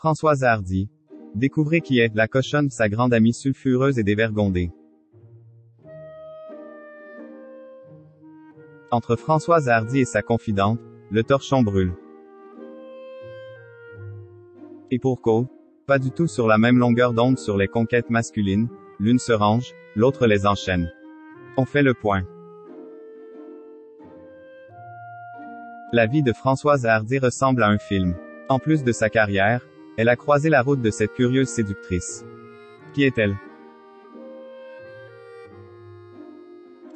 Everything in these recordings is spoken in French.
Françoise Hardy. Découvrez qui est la cochonne, sa grande amie sulfureuse et dévergondée. Entre Françoise Hardy et sa confidente, le torchon brûle. Et pour cause, pas du tout sur la même longueur d'onde sur les conquêtes masculines, l'une se range, l'autre les enchaîne. On fait le point. La vie de Françoise Hardy ressemble à un film. En plus de sa carrière, elle a croisé la route de cette curieuse séductrice. Qui est-elle?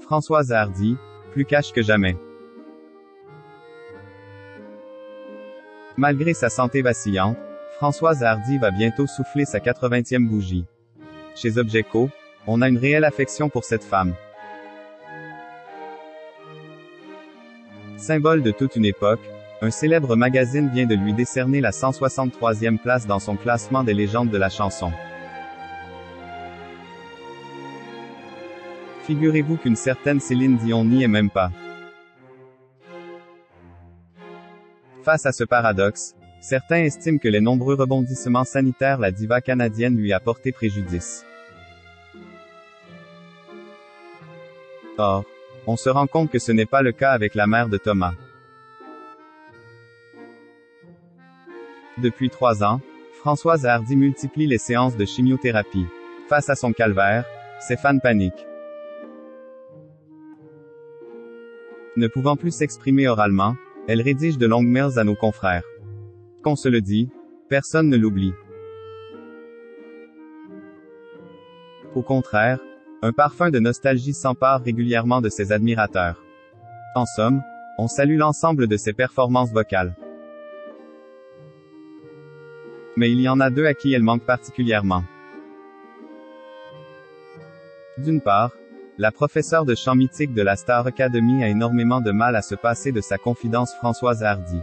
Françoise Hardy, plus cash que jamais. Malgré sa santé vacillante, Françoise Hardy va bientôt souffler sa 80e bougie. Chez Objecco, on a une réelle affection pour cette femme. Symbole de toute une époque, un célèbre magazine vient de lui décerner la 163e place dans son classement des légendes de la chanson. Figurez-vous qu'une certaine Céline Dion n'y est même pas. Face à ce paradoxe, certains estiment que les nombreux rebondissements sanitaires la diva canadienne lui a porté préjudice. Or, on se rend compte que ce n'est pas le cas avec la mère de Thomas. Depuis 3 ans, Françoise Hardy multiplie les séances de chimiothérapie. Face à son calvaire, ses fans paniquent. Ne pouvant plus s'exprimer oralement, elle rédige de longues mails à nos confrères. Qu'on se le dit, personne ne l'oublie. Au contraire, un parfum de nostalgie s'empare régulièrement de ses admirateurs. En somme, on salue l'ensemble de ses performances vocales. Mais il y en a deux à qui elle manque particulièrement. D'une part, la professeure de chant mythique de la Star Academy a énormément de mal à se passer de sa confidente Françoise Hardy.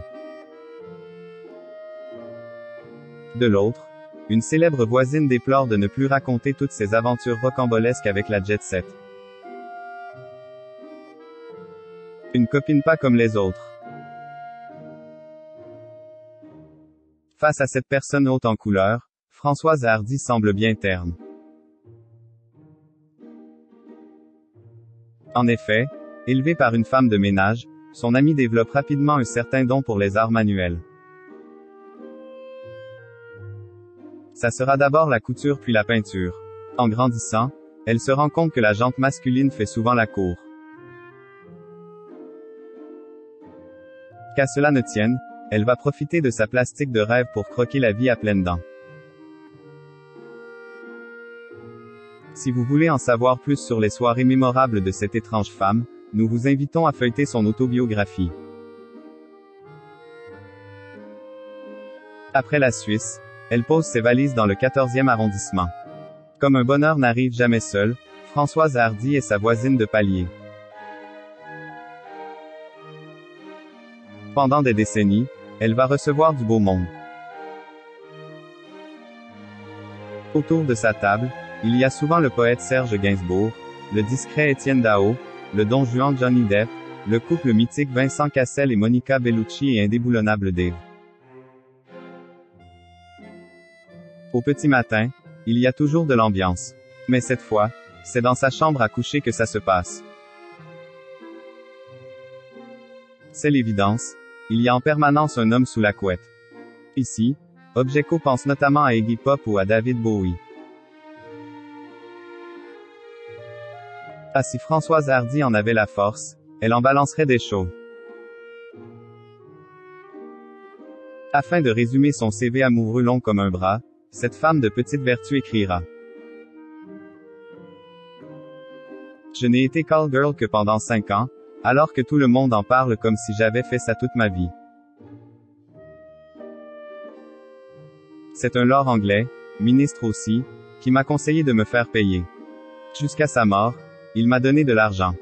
De l'autre, une célèbre voisine déplore de ne plus raconter toutes ses aventures rocambolesques avec la jet set. Une copine pas comme les autres. Face à cette personne haute en couleur, Françoise Hardy semble bien terne. En effet, élevée par une femme de ménage, son amie développe rapidement un certain don pour les arts manuels. Ça sera d'abord la couture puis la peinture. En grandissant, elle se rend compte que la jante masculine fait souvent la cour. Qu'à cela ne tienne, elle va profiter de sa plastique de rêve pour croquer la vie à pleines dents. Si vous voulez en savoir plus sur les soirées mémorables de cette étrange femme, nous vous invitons à feuilleter son autobiographie. Après la Suisse, elle pose ses valises dans le 14e arrondissement. Comme un bonheur n'arrive jamais seul, Françoise Hardy est sa voisine de palier. Pendant des décennies, elle va recevoir du beau monde. Autour de sa table, il y a souvent le poète Serge Gainsbourg, le discret Étienne Dao, le don Juan Johnny Depp, le couple mythique Vincent Cassel et Monica Bellucci et indéboulonnable Dave. Au petit matin, il y a toujours de l'ambiance. Mais cette fois, c'est dans sa chambre à coucher que ça se passe. C'est l'évidence, il y a en permanence un homme sous la couette. Ici, Objecco pense notamment à Iggy Pop ou à David Bowie. Ah, si Françoise Hardy en avait la force, elle en balancerait des shows. Afin de résumer son CV amoureux long comme un bras, cette femme de petite vertu écrira. Je n'ai été call girl que pendant 5 ans, alors que tout le monde en parle comme si j'avais fait ça toute ma vie. C'est un lord anglais, ministre aussi, qui m'a conseillé de me faire payer. Jusqu'à sa mort, il m'a donné de l'argent.